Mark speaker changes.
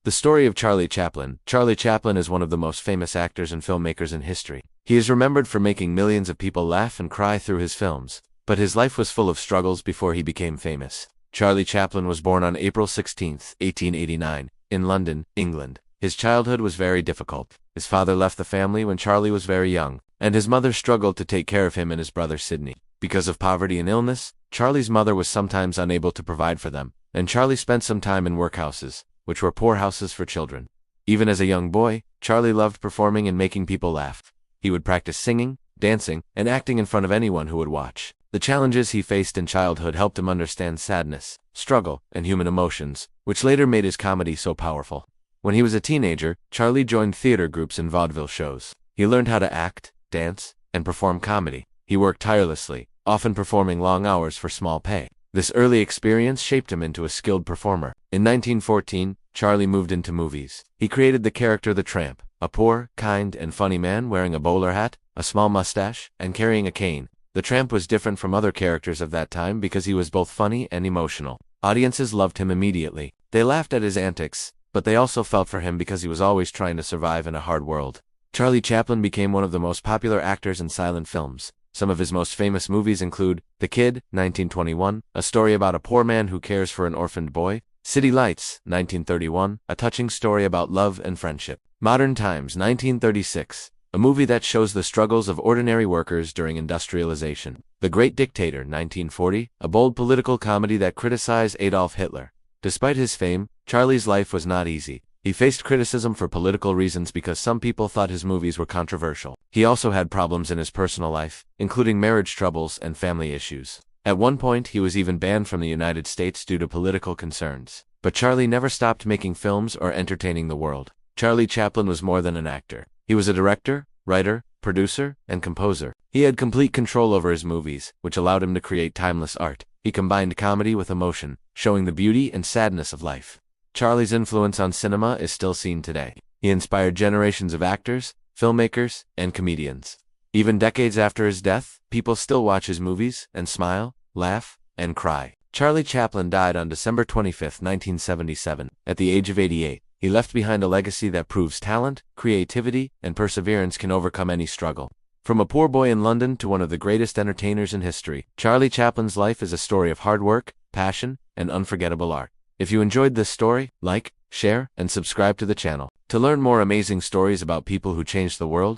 Speaker 1: The story of Charlie Chaplin. Charlie Chaplin is one of the most famous actors and filmmakers in history. He is remembered for making millions of people laugh and cry through his films, but his life was full of struggles before he became famous. Charlie Chaplin was born on April 16, 1889, in London, England. His childhood was very difficult. His father left the family when Charlie was very young, and his mother struggled to take care of him and his brother Sidney. Because of poverty and illness, Charlie's mother was sometimes unable to provide for them, and Charlie spent some time in workhouses, which were poor houses for children. Even as a young boy, Charlie loved performing and making people laugh. He would practice singing, dancing, and acting in front of anyone who would watch. The challenges he faced in childhood helped him understand sadness, struggle, and human emotions, which later made his comedy so powerful. When he was a teenager, Charlie joined theater groups and vaudeville shows. He learned how to act, dance, and perform comedy. He worked tirelessly, often performing long hours for small pay. This early experience shaped him into a skilled performer. In 1914, Charlie moved into movies. He created the character the Tramp, a poor, kind, and funny man wearing a bowler hat, a small mustache, and carrying a cane. The Tramp was different from other characters of that time because he was both funny and emotional. Audiences loved him immediately. They laughed at his antics, but they also felt for him because he was always trying to survive in a hard world. Charlie Chaplin became one of the most popular actors in silent films. Some of his most famous movies include The Kid, 1921, a story about a poor man who cares for an orphaned boy; City Lights, 1931, a touching story about love and friendship; Modern Times, 1936, a movie that shows the struggles of ordinary workers during industrialization; The Great Dictator, 1940, a bold political comedy that criticized Adolf Hitler. Despite his fame, Charlie's life was not easy. He faced criticism for political reasons because some people thought his movies were controversial. He also had problems in his personal life, including marriage troubles and family issues. At one point, he was even banned from the United States due to political concerns. But Charlie never stopped making films or entertaining the world. Charlie Chaplin was more than an actor. He was a director, writer, producer, and composer. He had complete control over his movies, which allowed him to create timeless art. He combined comedy with emotion, showing the beauty and sadness of life. Charlie's influence on cinema is still seen today. He inspired generations of actors, filmmakers, and comedians. Even decades after his death, people still watch his movies and smile, laugh, and cry. Charlie Chaplin died on December 25, 1977, at the age of 88. He left behind a legacy that proves talent, creativity, and perseverance can overcome any struggle. From a poor boy in London to one of the greatest entertainers in history, Charlie Chaplin's life is a story of hard work, passion, and unforgettable art. If you enjoyed this story, like, share, and subscribe to the channel. To learn more amazing stories about people who changed the world,